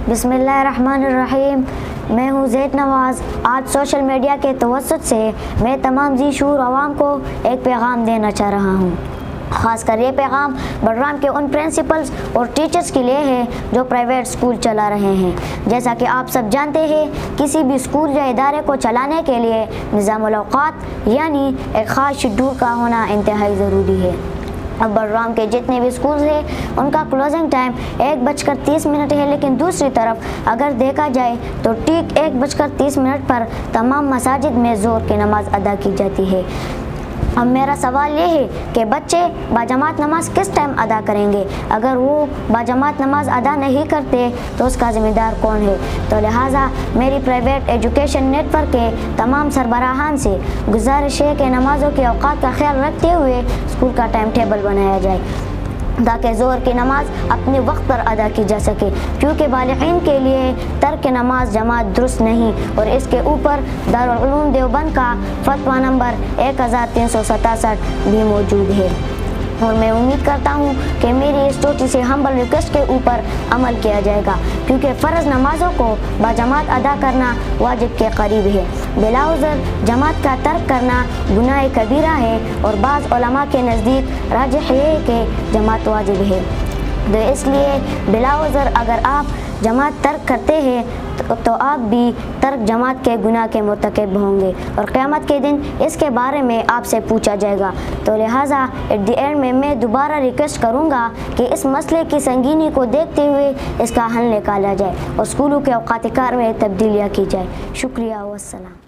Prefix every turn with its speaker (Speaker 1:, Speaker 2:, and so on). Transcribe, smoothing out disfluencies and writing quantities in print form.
Speaker 1: بسم اللہ الرحمن الرحیم۔ میں ہوں زید نواز۔ آج سوشل میڈیا کے توسط سے میں تمام ذی شعور عوام کو ایک پیغام دینا چاہ رہا ہوں۔ خاص کر یہ پیغام بڈرام کے ان پرنسپلز اور ٹیچرز کے لیے ہے جو پرائیویٹ اسکول چلا رہے ہیں۔ جیسا کہ آپ سب جانتے ہیں، کسی بھی اسکول یا ادارے کو چلانے کے لیے نظام الاوقات یعنی ایک خاص شیڈول کا ہونا انتہائی ضروری ہے۔ اب بڈرام کے جتنے بھی اسکولز ہیں ان کا کلوزنگ ٹائم 1:30 ہے، لیکن دوسری طرف اگر دیکھا جائے تو ٹھیک 1:30 پر تمام مساجد میں ظہر کی نماز ادا کی جاتی ہے۔ اب میرا سوال یہ ہے کہ بچے باجماعت نماز کس ٹائم ادا کریں گے؟ اگر وہ باجماعت نماز ادا نہیں کرتے تو اس کا ذمہ دار کون ہے؟ تو لہٰذا میری پرائیویٹ ایجوکیشن نیٹ ورک کے تمام سربراہان سے گزارش ہے کہ نمازوں کے اوقات کا خیال رکھتے ہوئے اسکول کا ٹائم ٹیبل بنایا جائے تاکہ ظہر کی نماز اپنے وقت پر ادا کی جا سکے، کیونکہ بالغین کے لیے ترک نماز جماعت درست نہیں، اور اس کے اوپر دارالعلوم دیوبند کا فتویٰ نمبر 1367 بھی موجود ہے۔ اور میں امید کرتا ہوں کہ میری اس چھوٹی سی ہمبل ریکویسٹ کے اوپر عمل کیا جائے گا، کیونکہ فرض نمازوں کو باجماعت ادا کرنا واجب کے قریب ہے۔ بلا عذر جماعت کا ترک کرنا گناہ کبیرہ ہے، اور بعض علماء کے نزدیک راجح ہے کہ جماعت واجب ہے۔ تو اس لیے بلا عذر اگر آپ جماعت ترک کرتے ہیں تو آپ بھی ترک جماعت کے گناہ کے مرتکب ہوں گے، اور قیامت کے دن اس کے بارے میں آپ سے پوچھا جائے گا۔ تو لہٰذا ایٹ دی اینڈ میں دوبارہ ریکویسٹ کروں گا کہ اس مسئلے کی سنگینی کو دیکھتے ہوئے اس کا حل نکالا جائے اور اسکولوں کے اوقات کار میں تبدیلیاں کی جائے۔ شکریہ والسلام۔